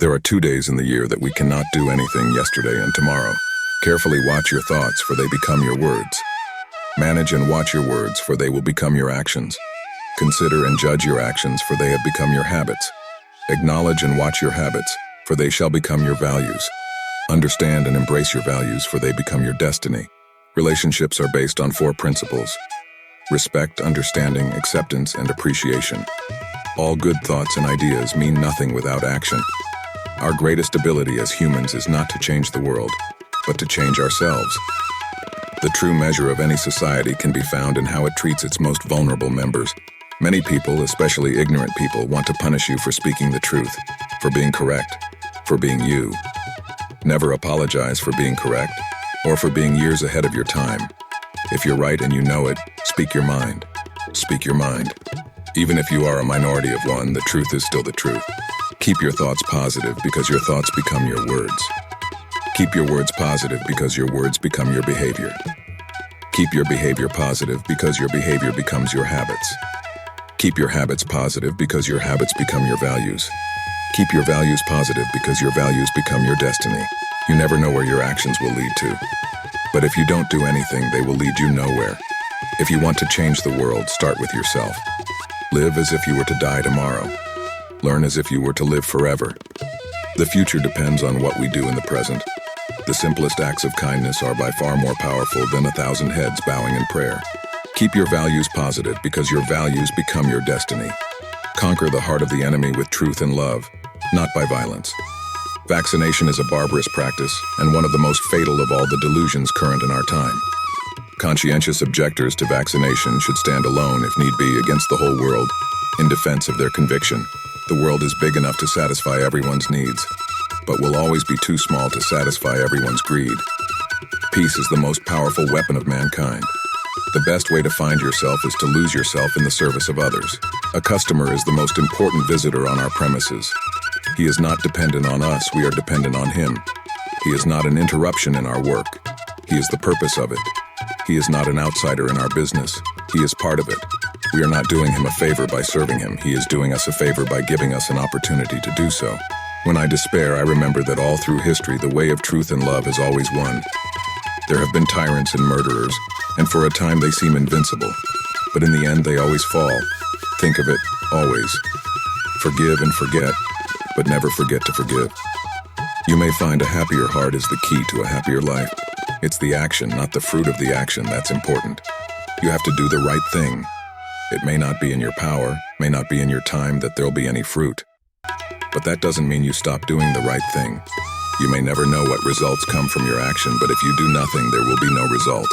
There are 2 days in the year that we cannot do anything yesterday and tomorrow. Carefully watch your thoughts, for they become your words. Manage and watch your words, for they will become your actions. Consider and judge your actions, for they have become your habits. Acknowledge and watch your habits, for they shall become your values. Understand and embrace your values, for they become your destiny. Relationships are based on 4 principles: respect, understanding, acceptance, and appreciation. All good thoughts and ideas mean nothing without action. Our greatest ability as humans is not to change the world, but to change ourselves. The true measure of any society can be found in how it treats its most vulnerable members. Many people, especially ignorant people, want to punish you for speaking the truth, for being correct, for being you. Never apologize for being correct, or for being years ahead of your time. If you're right and you know it, speak your mind. Speak your mind. Even if you are a minority of one, the truth is still the truth. Keep your thoughts positive, because your thoughts become your words. Keep your words positive, because your words become your behavior. Keep your behavior positive, because your behavior becomes your habits. Keep your habits positive, because your habits become your values. Keep your values positive, because your values become your destiny. You never know where your actions will lead to. But if you don't do anything, they will lead you nowhere. If you want to change the world, start with yourself. Live as if you were to die tomorrow. Learn as if you were to live forever. The future depends on what we do in the present. The simplest acts of kindness are by far more powerful than 1,000 heads bowing in prayer. Keep your values positive, because your values become your destiny. Conquer the heart of the enemy with truth and love, not by violence. Vaccination is a barbarous practice, and one of the most fatal of all the delusions current in our time. Conscientious objectors to vaccination should stand alone, if need be, against the whole world, in defense of their conviction. The world is big enough to satisfy everyone's needs, but will always be too small to satisfy everyone's greed. Peace is the most powerful weapon of mankind. The best way to find yourself is to lose yourself in the service of others. A customer is the most important visitor on our premises. He is not dependent on us, we are dependent on him. He is not an interruption in our work. He is the purpose of it. He is not an outsider in our business. He is part of it. We are not doing him a favor by serving him. He is doing us a favor by giving us an opportunity to do so. When I despair, I remember that all through history, the way of truth and love has always won. There have been tyrants and murderers, and for a time they seem invincible. But in the end, they always fall. Think of it, always. Forgive and forget, but never forget to forgive. You may find a happier heart is the key to a happier life. It's the action, not the fruit of the action, that's important. You have to do the right thing. It may not be in your power, may not be in your time that there'll be any fruit. But that doesn't mean you stop doing the right thing. You may never know what results come from your action, but if you do nothing, there will be no result.